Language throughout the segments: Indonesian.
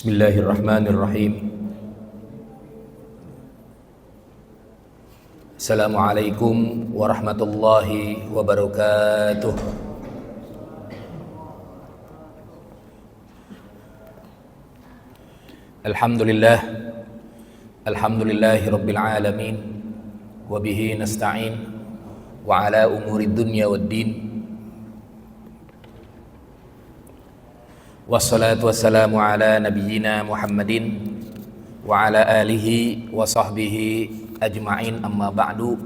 Bismillahirrahmanirrahim. Assalamualaikum warahmatullahi wabarakatuh. Alhamdulillahi rabbil alamin, wa bihi nasta'in wa ala umuri dunya waddin. Wassalatu wassalamu ala nabiyyina Muhammadin wa ala alihi wa sahbihi ajma'in, amma ba'du.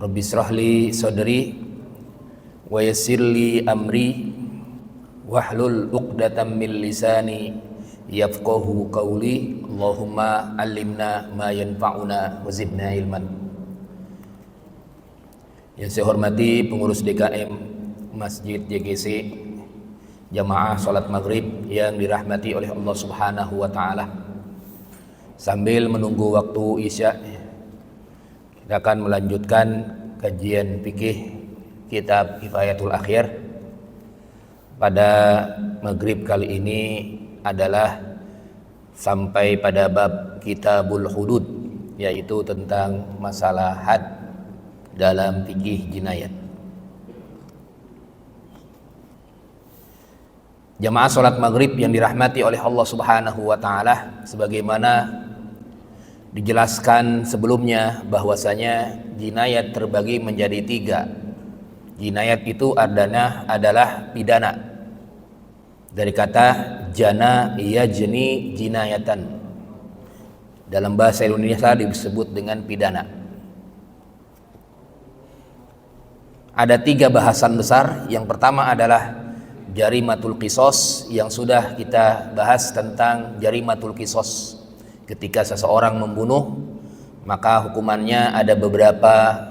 Rabbi israhli sadri wa yassirli amri wahlul 'uqdatam min lisani yafqahu qawli. Allahumma 'allimna ma yanfa'una wa zidna ilman. Yang saya hormati pengurus DKM Masjid JGC, jamaah salat maghrib yang dirahmati oleh Allah Subhanahu wa Ta'ala. Sambil menunggu waktu Isya, kita akan melanjutkan kajian fikih kitab Kifayatul Akhyar. Pada maghrib kali ini adalah sampai pada bab Kitabul Hudud, yaitu tentang masalah had dalam fikih jinayat. Jamaah salat maghrib yang dirahmati oleh Allah Subhanahu wa Ta'ala, sebagaimana dijelaskan sebelumnya bahwasanya jinayat terbagi menjadi 3. Jinayat itu adalah pidana, dari kata jana yajni jinayatan. Dalam bahasa Indonesia disebut dengan pidana. Ada 3 bahasan besar. Yang pertama adalah jarimatul qisas, yang sudah kita bahas tentang jarimatul qisas. Ketika seseorang membunuh, maka hukumannya ada beberapa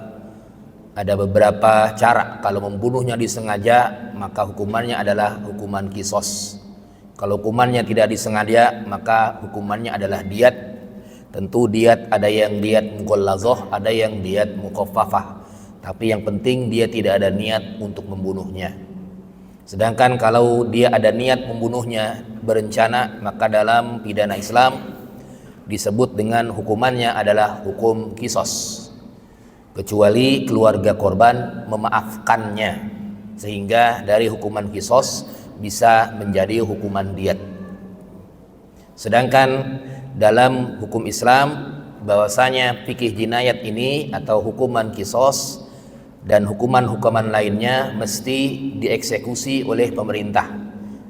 cara. Kalau membunuhnya disengaja, maka hukumannya adalah hukuman qisas. Kalau hukumannya tidak disengaja, maka hukumannya adalah diat. Tentu diat ada yang diat mughallazah, ada yang diat mukhaffafah. Tapi yang penting dia tidak ada niat untuk membunuhnya. Sedangkan kalau dia ada niat membunuhnya berencana, maka dalam pidana Islam disebut dengan hukumannya adalah hukum qisas, kecuali keluarga korban memaafkannya, sehingga dari hukuman qisas bisa menjadi hukuman diat. Sedangkan dalam hukum Islam, bahwasanya fikih jinayat ini atau hukuman qisas dan hukuman-hukuman lainnya mesti dieksekusi oleh pemerintah,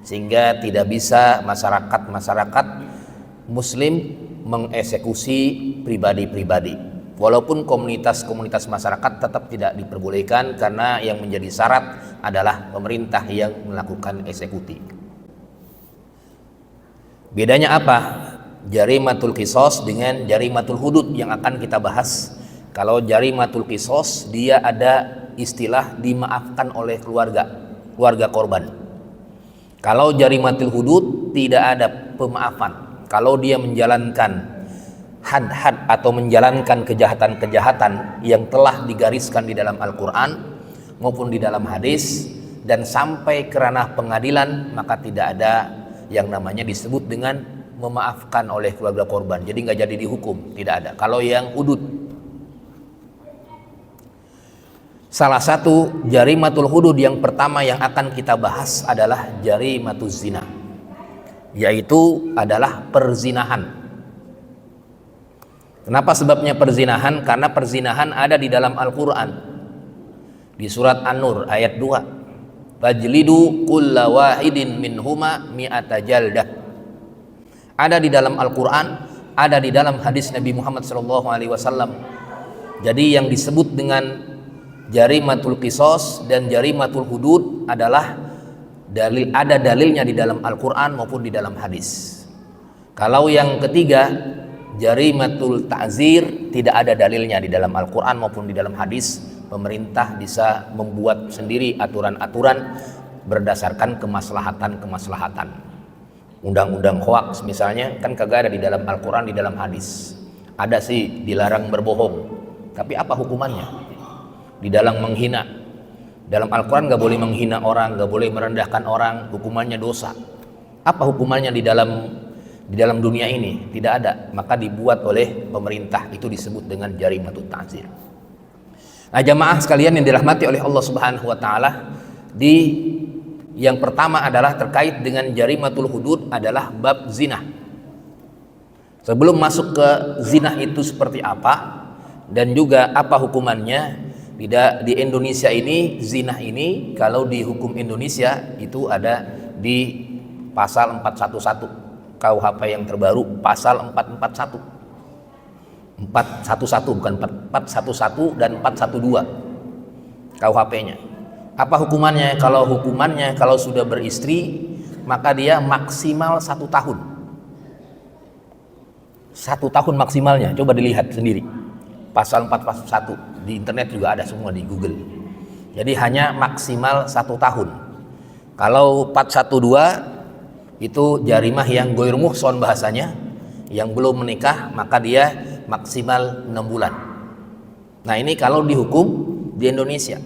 sehingga tidak bisa masyarakat muslim mengeksekusi pribadi-pribadi. Walaupun komunitas-komunitas masyarakat tetap tidak diperbolehkan, karena yang menjadi syarat adalah pemerintah yang melakukan eksekusi. Bedanya apa jarimatul qisas dengan jarimatul hudud yang akan kita bahas? Kalau jarimatul qisas, dia ada istilah dimaafkan oleh keluarga korban. Kalau jarimatul hudud tidak ada pemaafan. Kalau dia menjalankan had-had atau menjalankan kejahatan-kejahatan yang telah digariskan di dalam Al-Quran maupun di dalam hadis dan sampai ke ranah pengadilan, maka tidak ada yang namanya disebut dengan memaafkan oleh keluarga korban. Jadi nggak jadi dihukum, tidak ada. Kalau yang hudud, salah satu jarimatul hudud yang pertama yang akan kita bahas adalah jarimatul zina, yaitu adalah perzinahan. Kenapa sebabnya perzinahan? Karena perzinahan ada di dalam Al-Quran, di surat An-Nur ayat 2, fajlidu kulla wahidin minhuma mi'ata jaldah. Ada di dalam Al-Quran, ada di dalam hadis Nabi Muhammad SAW. Jadi yang disebut dengan jarimatul qisas dan jarimatul hudud adalah ada dalilnya di dalam Al-Quran maupun di dalam hadis. Kalau yang ketiga, jarimatul ta'zir, tidak ada dalilnya di dalam Al-Quran maupun di dalam hadis. Pemerintah bisa membuat sendiri aturan-aturan berdasarkan kemaslahatan. Undang-undang hoaks misalnya, kan kagak ada di dalam Al-Quran, di dalam hadis. Ada sih dilarang berbohong, tapi apa hukumannya? Di dalam menghina, dalam Al-Quran nggak boleh menghina orang, nggak boleh merendahkan orang, hukumannya dosa. Apa hukumannya di dalam di dalam dunia ini, tidak ada, maka dibuat oleh pemerintah, itu disebut dengan jarimatut ta'zir. Nah, jamaah sekalian yang dirahmati oleh Allah Subhanahu wa taala, yang pertama adalah terkait dengan jarimatul hudud adalah bab zina. Sebelum masuk ke zina itu seperti apa dan juga apa hukumannya, di Indonesia ini zina ini kalau di hukum Indonesia itu ada di pasal 411 KUHP yang terbaru, pasal 441 bukan 411 dan 412 KUHP-nya. Apa hukumannya? Kalau sudah beristri maka dia maksimal 1 tahun. 1 tahun maksimalnya. Coba dilihat sendiri. Pasal 441 di internet juga ada semua, di Google. Jadi hanya maksimal 1 tahun. Kalau 412 itu jarimah yang goir muhson bahasanya, yang belum menikah, maka dia maksimal 6 bulan. Nah, ini kalau dihukum di Indonesia.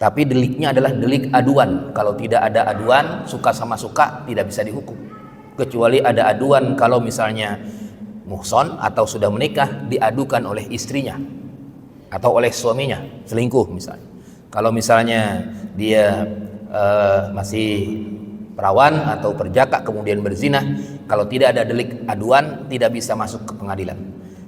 Tapi deliknya adalah delik aduan. Kalau tidak ada aduan, suka sama suka, tidak bisa dihukum. Kecuali ada aduan kalau misalnya muhson atau sudah menikah, diadukan oleh istrinya atau oleh suaminya, selingkuh misalnya. Kalau misalnya dia masih perawan atau perjaka kemudian berzina, kalau tidak ada delik aduan tidak bisa masuk ke pengadilan.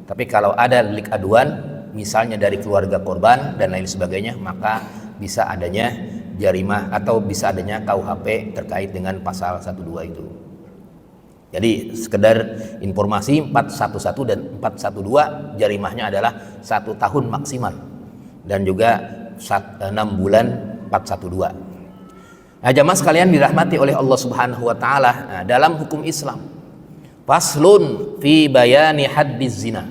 Tapi kalau ada delik aduan, misalnya dari keluarga korban dan lain sebagainya, maka bisa adanya jarimah atau bisa adanya KUHP terkait dengan pasal 12 itu. Jadi sekedar informasi, 411 dan 412 jarimahnya adalah 1 tahun maksimal dan juga 6 bulan 412. Nah, jamaah sekalian dirahmati oleh Allah Subhanahu wa taala, nah, dalam hukum Islam, faslun fi bayani haddiz zina.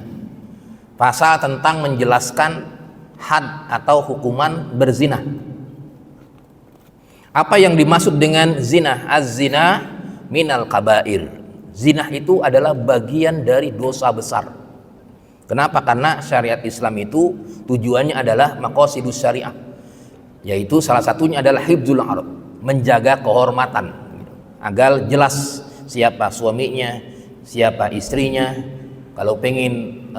Pasal tentang menjelaskan had atau hukuman berzina. Apa yang dimaksud dengan zina? Az-zina minal kabair. Zina itu adalah bagian dari dosa besar. Kenapa? Karena syariat Islam itu tujuannya adalah maqasidus syariah, yaitu salah satunya adalah hifdzul arab, menjaga kehormatan, agar jelas siapa suaminya, siapa istrinya. Kalau pengen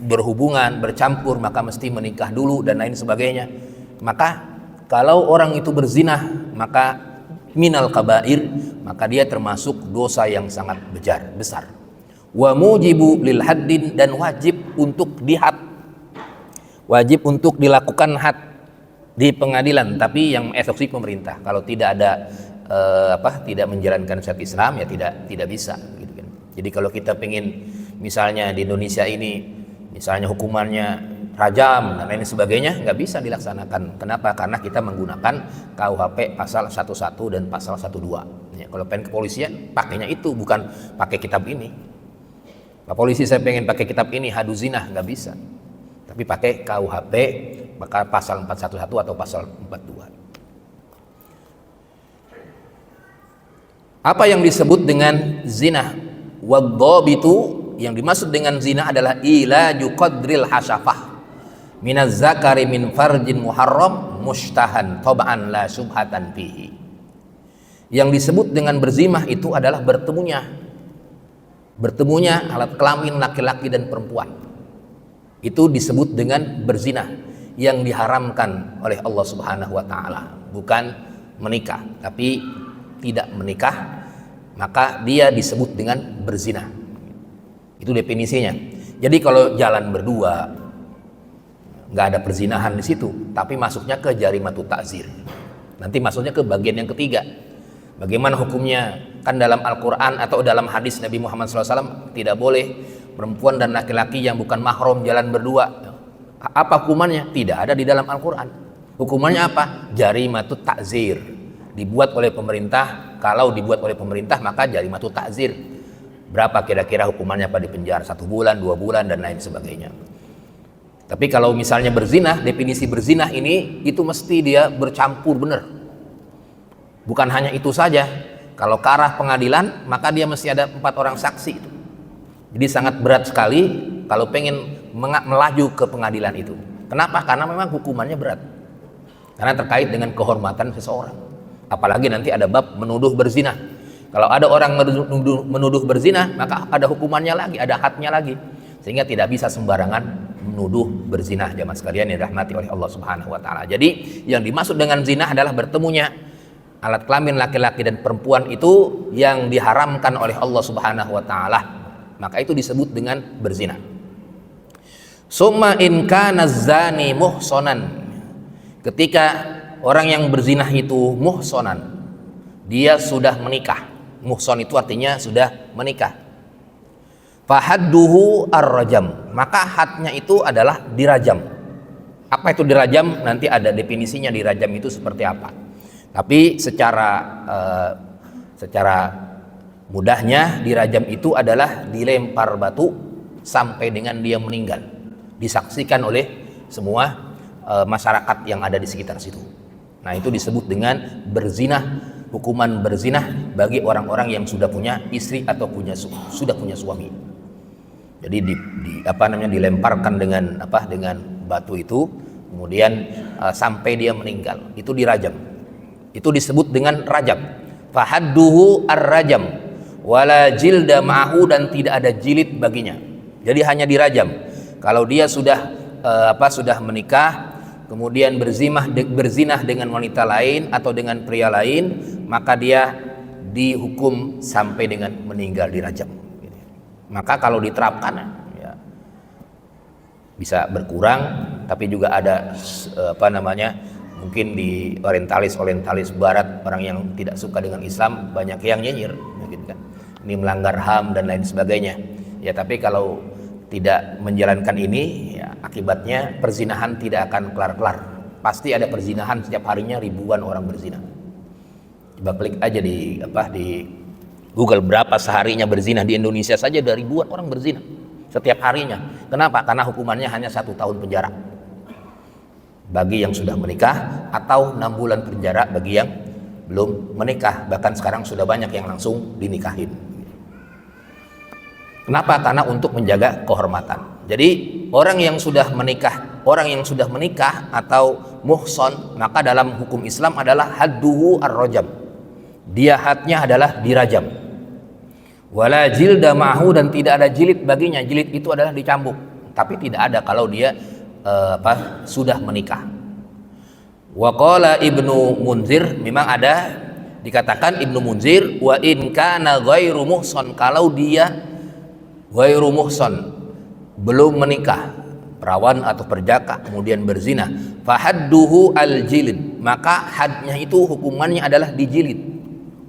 berhubungan, bercampur, maka mesti menikah dulu dan lain sebagainya. Maka kalau orang itu berzina, maka minal kabair, maka dia termasuk dosa yang sangat besar. Wa mujibu lil haddin, dan wajib untuk dihad, wajib untuk dilakukan had di pengadilan, tapi yang mengeksekusi pemerintah. Kalau tidak ada tidak menjalankan syariat Islam, ya tidak bisa gitu kan. Jadi kalau kita pengen misalnya di Indonesia ini misalnya hukumannya rajam dan lain sebagainya, nggak bisa dilaksanakan. Kenapa? Karena kita menggunakan KUHP pasal 11 dan pasal 12. Ya, kalau pengen kepolisian pakainya itu, bukan pakai kitab ini. Pak polisi, saya pengen pakai kitab ini, hadu zina, nggak bisa. Tapi pakai KUHP maka pasal 411 atau pasal 42. Apa yang disebut dengan zina? Wadhabitu, yang dimaksud dengan zina adalah ilaju qadril hasyafah minaz zakari min farjin muharram mushtahan tab'an la subhatan fihi. Yang disebut dengan berzina itu adalah bertemunya alat kelamin laki-laki dan perempuan. Itu disebut dengan berzina, yang diharamkan oleh Allah Subhanahu wa taala. Bukan menikah, tapi tidak menikah, maka dia disebut dengan berzina. Itu definisinya. Jadi kalau jalan berdua nggak ada perzinahan di situ, tapi masuknya ke jarimatut ta'zir. Nanti masuknya ke bagian yang ketiga. Bagaimana hukumnya? Kan dalam Al-Quran atau dalam hadis Nabi Muhammad SAW tidak boleh perempuan dan laki-laki yang bukan mahram jalan berdua. Apa hukumannya? Tidak ada di dalam Al-Quran. Hukumannya apa? Jarimatut ta'zir. Dibuat oleh pemerintah. Kalau dibuat oleh pemerintah maka jarimatut ta'zir. Berapa kira-kira hukumannya? Apa di penjara 1 bulan, 2 bulan dan lain sebagainya. Tapi kalau misalnya berzina, definisi berzina ini itu mesti dia bercampur benar. Bukan hanya itu saja. Kalau ke arah pengadilan, maka dia mesti ada 4 orang saksi. Jadi sangat berat sekali kalau pengen melaju ke pengadilan itu. Kenapa? Karena memang hukumannya berat. Karena terkait dengan kehormatan seseorang. Apalagi nanti ada bab menuduh berzina. Kalau ada orang menuduh berzina, maka ada hukumannya lagi, ada hadnya lagi. Sehingga tidak bisa sembarangan menuduh berzina, jamaah sekalian yang dirahmati oleh Allah Subhanahu wa taala. Jadi yang dimaksud dengan zina adalah bertemunya alat kelamin laki-laki dan perempuan itu yang diharamkan oleh Allah Subhanahu wa taala. Maka itu disebut dengan berzina. Summa in kana zani muhsonan. Ketika orang yang berzinah itu muhsonan, dia sudah menikah. Muhson itu artinya sudah menikah. Fahadduhu ar-rajam, maka hadnya itu adalah dirajam. Apa itu dirajam? Nanti ada definisinya dirajam itu seperti apa. Tapi secara mudahnya dirajam itu adalah dilempar batu sampai dengan dia meninggal, disaksikan oleh semua masyarakat yang ada di sekitar situ. Nah, itu disebut dengan berzinah. Hukuman berzinah bagi orang-orang yang sudah punya istri atau sudah punya suami. Jadi dilemparkan dengan batu itu, kemudian sampai dia meninggal, itu dirajam. Itu disebut dengan rajam. Fahadduhu ar-rajam wala jilda ma'ahu, dan tidak ada jilid baginya. Jadi hanya dirajam. Kalau dia sudah menikah, kemudian berzinah dengan wanita lain atau dengan pria lain, maka dia dihukum sampai dengan meninggal, dirajam. Maka kalau diterapkan ya, bisa berkurang, tapi juga ada mungkin di orientalis barat, orang yang tidak suka dengan Islam banyak yang nyinyir, mungkin kan ini melanggar HAM dan lain sebagainya. Ya, tapi kalau tidak menjalankan ini, ya, akibatnya perzinahan tidak akan kelar-kelar. Pasti ada perzinahan setiap harinya, ribuan orang berzina. Coba klik aja di Google berapa seharinya berzina. Di Indonesia saja ada ribuan orang berzina setiap harinya. Kenapa? Karena hukumannya hanya 1 tahun penjara bagi yang sudah menikah, atau 6 bulan penjara bagi yang belum menikah. Bahkan sekarang sudah banyak yang langsung dinikahin. Kenapa? Karena untuk menjaga kehormatan. Jadi orang yang sudah menikah atau muhson, maka dalam hukum Islam adalah hadduhu ar-rajam. Dia hadnya adalah dirajam. Wala jilda ma'hu, dan tidak ada jilid baginya. Jilid itu adalah dicambuk, tapi tidak ada kalau dia sudah menikah. Wa qala Ibnu Munzir, memang ada dikatakan Ibnu Munzir, wa in kana ghairu muhson, kalau dia ghairu muhson, belum menikah, perawan atau perjaka, kemudian berzina, fahadduhu al-jilid, maka hadnya itu hukumannya adalah dijilid,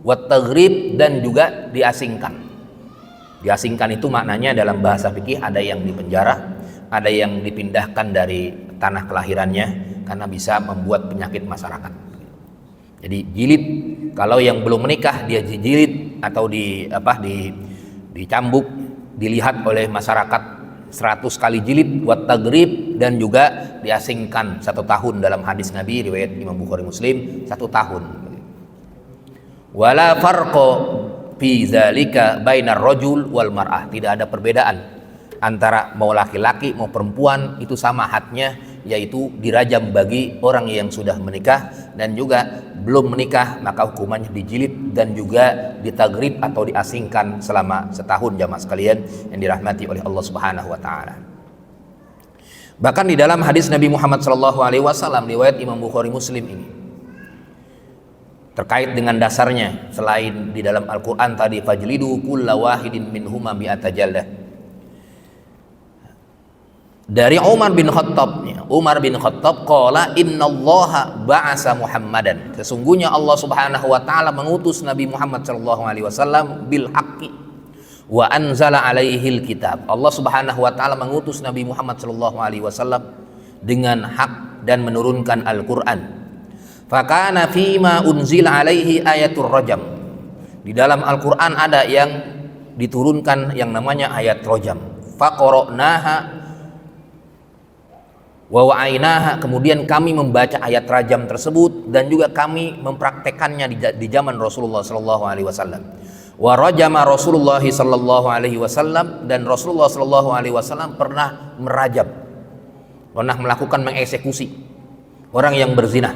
wat taghrib, dan juga diasingkan. Diasingkan itu maknanya dalam bahasa fikih ada yang dipenjara, ada yang dipindahkan dari tanah kelahirannya karena bisa membuat penyakit masyarakat. Jadi jilid, kalau yang belum menikah dia dijilid atau dicambuk, dilihat oleh masyarakat 100 kali jilid, wat taghrib, dan juga diasingkan 1 tahun. Dalam hadis Nabi riwayat Imam Bukhari Muslim, 1 tahun. Wala farqa fi zalika bainar rajul wal mar'ah, tidak ada perbedaan antara mau laki-laki mau perempuan, itu sama hadnya, yaitu dirajam bagi orang yang sudah menikah, dan juga belum menikah maka hukumannya dijilid dan juga ditaghrib atau diasingkan selama 1 tahun, jamaah sekalian yang dirahmati oleh Allah Subhanahu wa taala. Bahkan di dalam hadis Nabi Muhammad SAW riwayat Imam Bukhari Muslim ini, terkait dengan dasarnya, selain di dalam Al-Quran tadi, fajlidu kulla wahidin minhuma mi'ata jaldah, dari Umar bin Khattab qala innallaha ba'asa Muhammadan, sesungguhnya Allah Subhanahu wa taala mengutus Nabi Muhammad sallallahu alaihi wasallam bil haqqi wa anzala alaihil kitab. Allah Subhanahu wa taala mengutus Nabi Muhammad sallallahu alaihi wasallam dengan hak dan menurunkan Al-Qur'an. Fakana fima unzila alaihi ayatul rajam, di dalam Al-Qur'an ada yang diturunkan yang namanya ayat rajam. Faqara'naha wa wa'ainaha, kemudian kami membaca ayat rajam tersebut dan juga kami mempraktekannya di zaman Rasulullah sallallahu alaihi wasallam. Wa rajama Rasulullah sallallahu alaihi wasallam, dan Rasulullah sallallahu alaihi wasallam pernah merajam, pernah melakukan mengeksekusi orang yang berzina.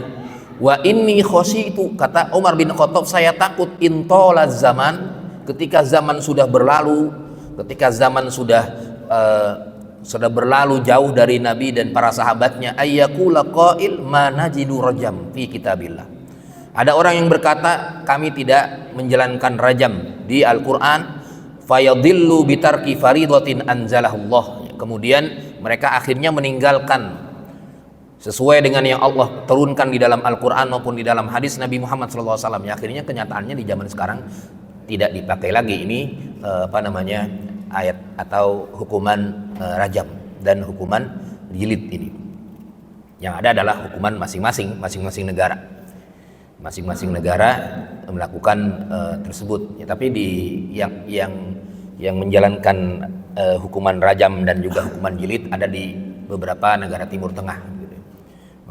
Wa inni khosyitu, kata Umar bin Khattab, saya takut intolaz zaman, ketika zaman sudah berlalu, ketika zaman sudah berlalu jauh dari Nabi dan para sahabatnya, ayyakula qail ma najidu rajam fi kitabillah. Ada orang yang berkata, kami tidak menjalankan rajam di Al-Quran, fayadillu bitarki faridatin anzalahullah. Kemudian mereka akhirnya meninggalkan sesuai dengan yang Allah turunkan di dalam Al-Quran maupun di dalam hadis Nabi Muhammad SAW. Ya, akhirnya kenyataannya di zaman sekarang tidak dipakai lagi ini ayat atau hukuman rajam dan hukuman jilid ini. Yang ada adalah hukuman masing-masing negara. Masing-masing negara melakukan tersebut. Ya, tapi yang menjalankan hukuman rajam dan juga hukuman jilid ada di beberapa negara Timur Tengah.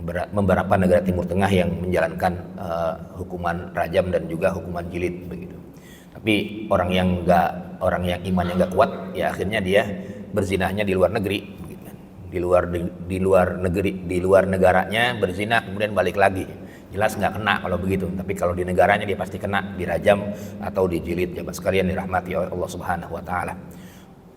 Beberapa negara Timur Tengah yang menjalankan hukuman rajam dan juga hukuman jilid begitu. Tapi orang yang imannya nggak kuat, ya akhirnya dia berzinahnya di luar negeri, begitu. Di luar negaranya berzina kemudian balik lagi. Jelas nggak kena kalau begitu, tapi kalau di negaranya dia pasti kena, dirajam atau dijilid. Jamaah sekalian dirahmati oleh Allah Subhanahu wa taala.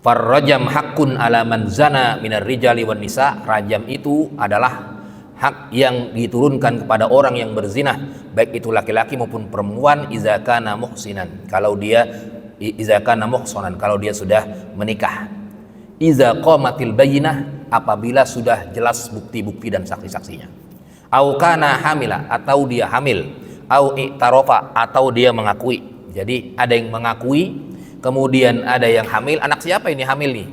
Farrajam haqqun ala man zana minar rijali wan nisa. Rajam itu adalah hak yang diturunkan kepada orang yang berzinah, baik itu laki-laki maupun perempuan, iza kana muhsinan, kalau dia sudah menikah, iza qamatil bayyinah, apabila sudah jelas bukti-bukti dan saksi-saksinya, au kana hamila, atau dia hamil, au i'tarofa, atau dia mengakui. Jadi ada yang mengakui, kemudian ada yang hamil. Anak siapa ini hamil nih?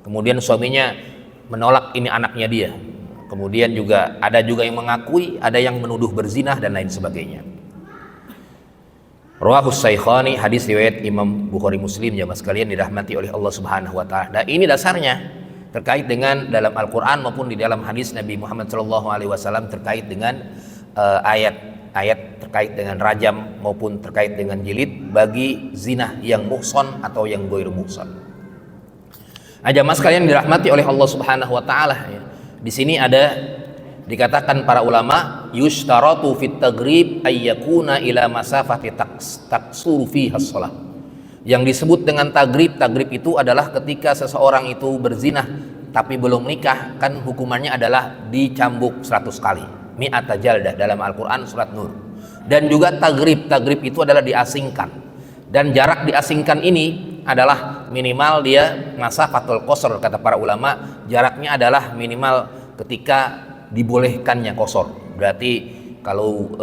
Kemudian suaminya menolak ini anaknya dia. Kemudian juga ada yang mengakui, ada yang menuduh berzinah dan lain sebagainya. Rawahus Saikhani, hadis riwayat Imam Bukhari Muslim, jamaah sekalian dirahmati oleh Allah Subhanahu wa taala. Dan ini dasarnya terkait dengan dalam Al-Qur'an maupun di dalam hadis Nabi Muhammad SAW terkait dengan ayat terkait dengan rajam maupun terkait dengan jilid bagi zina yang muhsan atau yang ghairu muhsan. Jamaah sekalian dirahmati oleh Allah Subhanahu wa taala, ya. Di sini ada dikatakan para ulama, yushtaratu fit taghrib ayyakuna ila masafati taksuru fiha shalah. Yang disebut dengan tagrib itu adalah ketika seseorang itu berzinah tapi belum nikah, kan hukumannya adalah dicambuk 100 kali, mi'ata jaldah dalam Al-Qur'an surat Nur. Dan juga tagrib itu adalah diasingkan. Dan jarak diasingkan ini adalah minimal dia masafatul qasr, kata para ulama, jaraknya adalah minimal ketika dibolehkannya qasr. Berarti kalau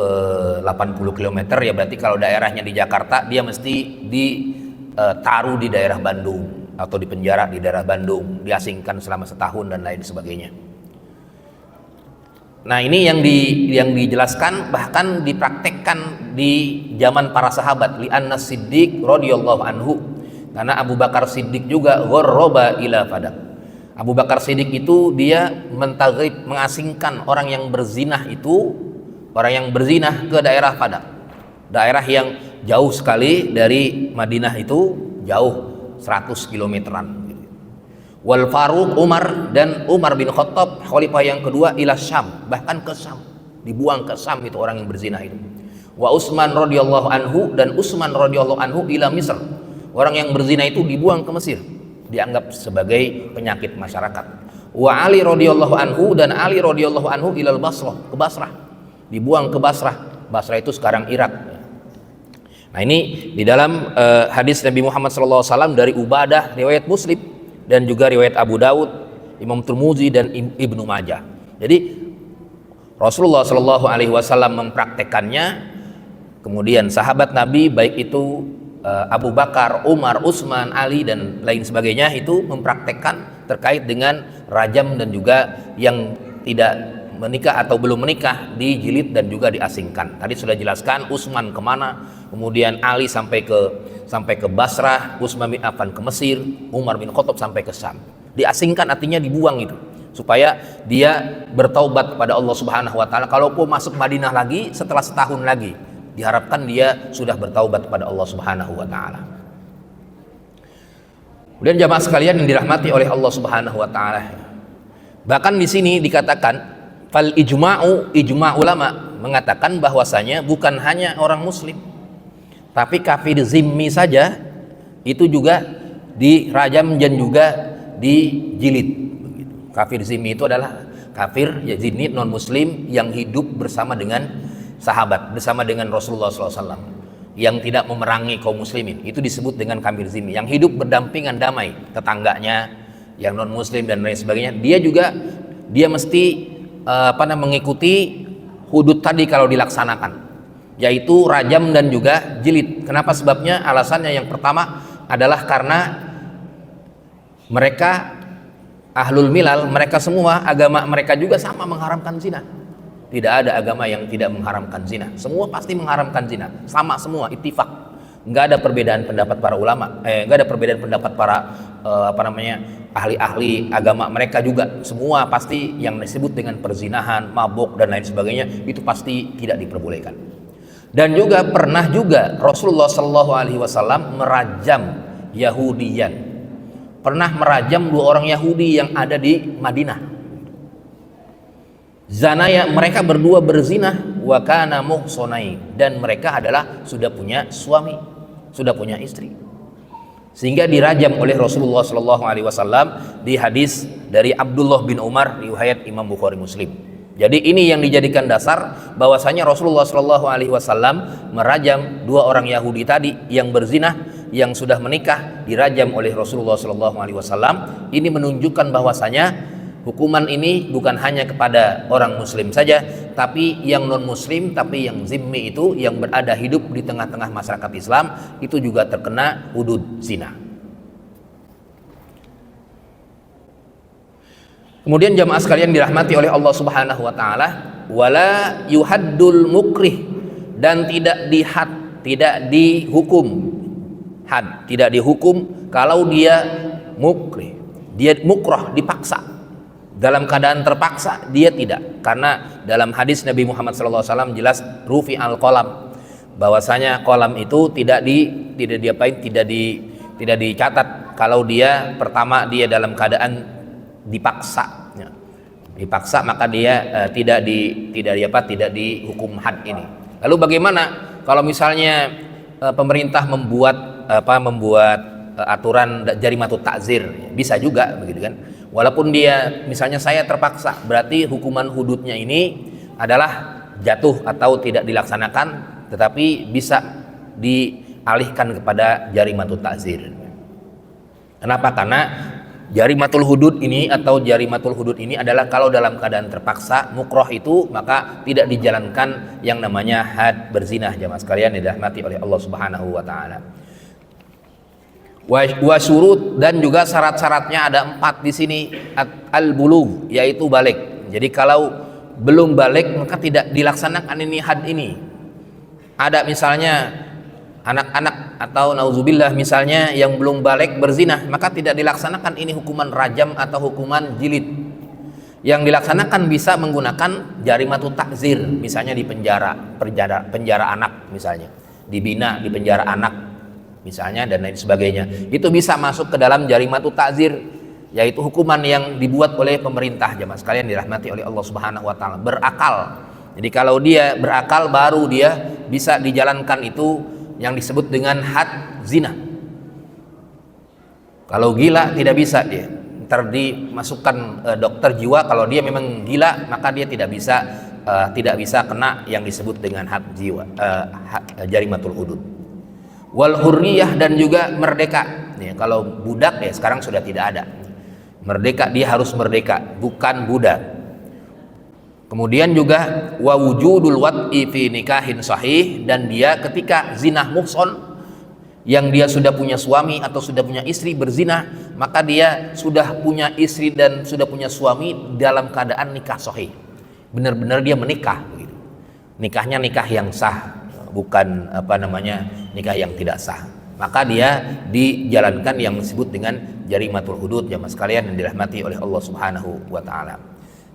80 km ya berarti kalau daerahnya di Jakarta dia mesti ditaruh di daerah Bandung atau dipenjara di daerah Bandung, diasingkan selama setahun dan lain sebagainya. Nah, ini yang dijelaskan bahkan dipraktekkan di zaman para sahabat, li anna Siddiq radhiyallahu anhu, karena Abu Bakar Siddiq juga gharraba ila fadak. Abu Bakar Siddiq itu dia mentaghrib, mengasingkan orang yang berzinah ke daerah Fadak, daerah yang jauh sekali dari Madinah, itu jauh 100 kilometeran. Wal Faruq Umar, dan Umar bin Khattab khalifah yang kedua, ila Syam, bahkan ke Syam, dibuang ke Syam itu orang yang berzinah itu. Wa Utsman radhiyallahu anhu, dan Utsman radhiyallahu anhu ila Misr, orang yang berzina itu dibuang ke Mesir, dianggap sebagai penyakit masyarakat. Wa Ali radhiyallahu anhu, dan Ali radhiyallahu anhu ilal Basrah, ke Basrah, dibuang ke Basrah. Basrah itu sekarang Irak. Nah, ini di dalam hadis Nabi Muhammad SAW dari Ubadah, riwayat Muslim dan juga riwayat Abu Daud, Imam Tirmidzi dan Ibnu Majah. Jadi Rasulullah SAW mempraktekannya, kemudian sahabat Nabi baik itu Abu Bakar, Umar, Utsman, Ali dan lain sebagainya itu mempraktekkan terkait dengan rajam dan juga yang tidak menikah atau belum menikah dijilid dan juga diasingkan. Tadi sudah jelaskan Utsman kemana, kemudian Ali sampai ke Basrah, Utsman bin Affan ke Mesir, Umar bin Khattab sampai ke Syam. Diasingkan artinya dibuang itu, supaya dia bertaubat kepada Allah Subhanahu wa taala. Kalau mau masuk Madinah lagi setelah setahun lagi, diharapkan dia sudah bertaubat kepada Allah Subhanahu wa taala. Kemudian jamaah sekalian yang dirahmati oleh Allah Subhanahu wa taala, bahkan di sini dikatakan fal ijma ulama, mengatakan bahwasanya bukan hanya orang muslim, tapi kafir zimmi saja itu juga dirajam dan juga dijilid. Kafir zimmi itu adalah kafir ya zimmi non muslim yang hidup bersama dengan sahabat, bersama dengan Rasulullah SAW, yang tidak memerangi kaum muslimin, itu disebut dengan kafir zimmi. Yang hidup berdampingan damai, tetangganya yang non muslim dan lain sebagainya, dia mesti mengikuti hudud tadi kalau dilaksanakan, yaitu rajam dan juga jilid. Kenapa sebabnya? Alasannya yang pertama adalah karena mereka ahlul milal, mereka semua agama mereka juga sama mengharamkan zina. Tidak ada agama yang tidak mengharamkan zina. Semua pasti mengharamkan zina, sama semua, ittifaq. Nggak ada perbedaan pendapat para ulama, nggak ada perbedaan pendapat para ahli-ahli agama mereka juga. Semua pasti yang disebut dengan perzinahan, mabuk dan lain sebagainya itu pasti tidak diperbolehkan. Dan juga pernah juga Rasulullah Shallallahu Alaihi Wasallam merajam Yahudiyan, pernah merajam 2 orang Yahudi yang ada di Madinah. Zanaya, mereka berdua berzina, wa kana muhsonai, dan mereka adalah sudah punya suami, sudah punya istri, sehingga dirajam oleh Rasulullah Shallallahu Alaihi Wasallam di hadis dari Abdullah bin Umar riwayat Imam Bukhari Muslim. Jadi ini yang dijadikan dasar bahwasanya Rasulullah Shallallahu Alaihi Wasallam merajam 2 orang Yahudi tadi yang berzina, yang sudah menikah, dirajam oleh Rasulullah Shallallahu Alaihi Wasallam. Ini menunjukkan bahwasanya hukuman ini bukan hanya kepada orang muslim saja, tapi yang non muslim, tapi yang zimmi itu yang berada hidup di tengah-tengah masyarakat Islam itu juga terkena hudud zina. Kemudian jamaah sekalian dirahmati oleh Allah Subhanahu wa taala, wala yuhaddul mukrih, dan tidak dihukum had, tidak dihukum kalau dia mukrih, dia mukrah, dipaksa. Dalam keadaan terpaksa dia tidak, karena dalam hadis Nabi Muhammad SAW jelas rufi al qalam, bahwasanya qalam itu tidak dicatat kalau dia pertama dia dalam keadaan dipaksa, dipaksa maka dia tidak dihukum had ini. Lalu bagaimana kalau misalnya pemerintah membuat aturan jarimatut ta'zir? Bisa juga begitu kan. Walaupun dia misalnya saya terpaksa, berarti hukuman hududnya ini adalah jatuh atau tidak dilaksanakan, tetapi bisa dialihkan kepada jarimatut ta'zir. Kenapa? Karena jarimatul hudud ini adalah kalau dalam keadaan terpaksa mukroh itu, maka tidak dijalankan yang namanya had berzinah. Jamaah sekalian dirahmati oleh Allah Subhanahu wa taala. Wa syurut, dan juga syarat-syaratnya ada 4 di sini. Al-bulugh, yaitu balik. Jadi kalau belum balik maka tidak dilaksanakan ini had ini. Ada misalnya anak-anak atau nauzubillah misalnya yang belum balik berzina, maka tidak dilaksanakan ini hukuman rajam atau hukuman jilid. Yang dilaksanakan bisa menggunakan jarimatut ta'zir, misalnya di penjara anak, misalnya dibina di penjara anak misalnya, dan lain sebagainya. Itu bisa masuk ke dalam jarimatut ta'zir, yaitu hukuman yang dibuat oleh pemerintah. Jamaah sekalian dirahmati oleh Allah Subhanahu wa taala, berakal. Jadi kalau dia berakal baru dia bisa dijalankan itu yang disebut dengan had zina. Kalau gila tidak bisa, dia ntar dimasukkan dokter jiwa. Kalau dia memang gila maka dia tidak bisa kena yang disebut dengan had jiwa, jarimatul hudud. Wal hurriyah, dan juga merdeka. Nih, kalau budak ya sekarang sudah tidak ada. Merdeka, dia harus merdeka, bukan budak. Kemudian juga wa wujudul wad'i fi nikahin sahih, dan dia ketika zinah muhson, yang dia sudah punya suami atau sudah punya istri berzina, maka dia sudah punya istri dan sudah punya suami dalam keadaan nikah sahih. Benar-benar dia menikah begitu. Nikahnya nikah yang sah, bukan nikah yang tidak sah. Maka dia dijalankan yang disebut dengan jarimatul hudud. Jamaah sekalian yang dirahmati oleh Allah Subhanahu wa taala.